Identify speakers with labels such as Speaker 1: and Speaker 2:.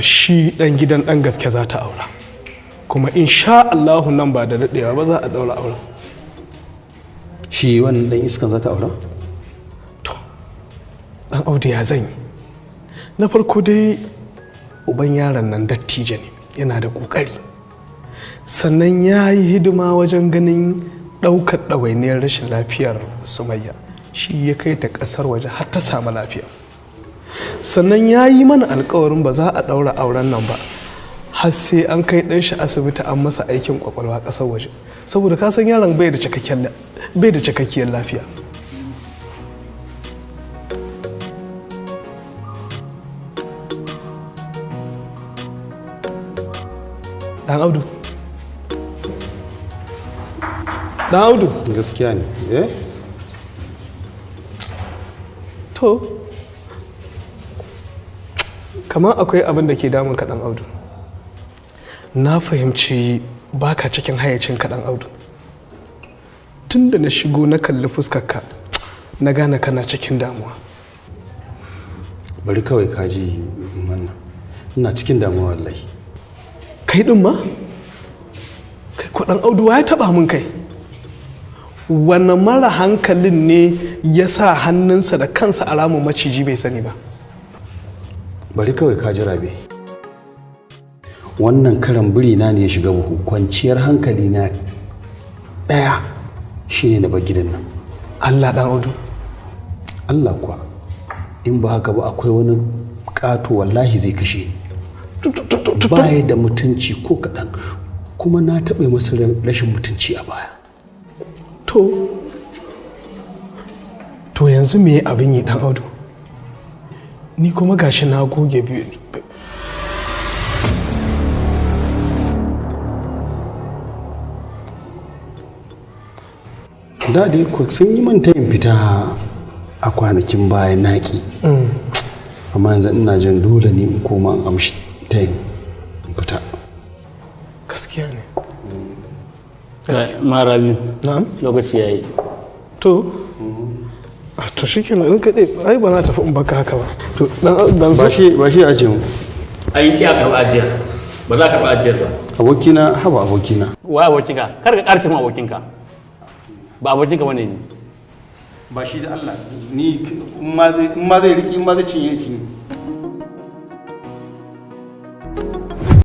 Speaker 1: shi dan gidan dan gaske za ta aura, kuma insha Allahu nan ba da daɗewa ba za a daura auren.
Speaker 2: Shi wannan dan iskan za ta aura?
Speaker 1: To dan Audu ya zan yi. Na farko dai uban yaron nan dattijo ne, yana da kokari, sannan ya yi hidima wajen ganin ɗaukar ɗawainiyar rashin lafiyar Sumayya, shi ya kai ta ƙasar waje har ta samu lafiya. Sannan ya yi mana alkawarin ba za a ɗaura auren nan ba har sai an kai ɗan shi asibiti an masa aikin kwakwalwa ƙasar waje, saboda ka san yaron bai da cikakkiyar lafiya. Dan Audu. Dan Audu.
Speaker 2: Gaskiya ne.
Speaker 1: To, kamar akwai abin da ke damun ka Dan Audu. Na fahimci baka cikin hayacin ka Dan Audu. Tun da na shigo na kalli fuskarka, na gane kana cikin damuwa.
Speaker 2: Bari kawai kaji wannan. Ina cikin damuwa wallahi.
Speaker 1: Kai din ma? Kai ko Dan Audu ya taba mun kai. Wanne mara hankalin ne ya sa hannunsa da kansa alamun maciji bai sani ba?
Speaker 2: Bari kawai ka ji Rabi. Wannan karan biri na ne ya shiga buhu, kwanciyar hankali na ɗaya shine na bar gidan nan.
Speaker 1: Allah Dan Audu.
Speaker 2: Allah kuwa in ba haka ba akwai wani ƙato wallahi zai kashe ni. Ba ya da mutunci ko kaɗan, kuma na taɓa masa rashin mutunci a baya.
Speaker 1: To yanzu me abin yi Dan Audu? Ni kuma gashi na goge biyu.
Speaker 2: Da dai sun yi man tayin fita a kwanakin baya naki. Amma yanzu ina jin dole ne in koma an amshi tayin fita.
Speaker 1: Gaskiya ne.
Speaker 3: Ma Rabi'u.
Speaker 1: Na'am.
Speaker 3: Lokaci yayi.
Speaker 1: To shikenan in kaɗai ai ba na tafi in baka haka ba. To dan
Speaker 2: ba shi ajiye mu.
Speaker 3: Ai ki aka karɓa ajiyar. Ba za ka karɓa ajiyar ba.
Speaker 2: Abokina, haba abokina.
Speaker 3: Wa abokinka? Kar ka ƙarce mu abokinka. Ba abokinka bane ni.
Speaker 2: Ba shi da Allah ni in ma zai riƙe in ma zai cinye.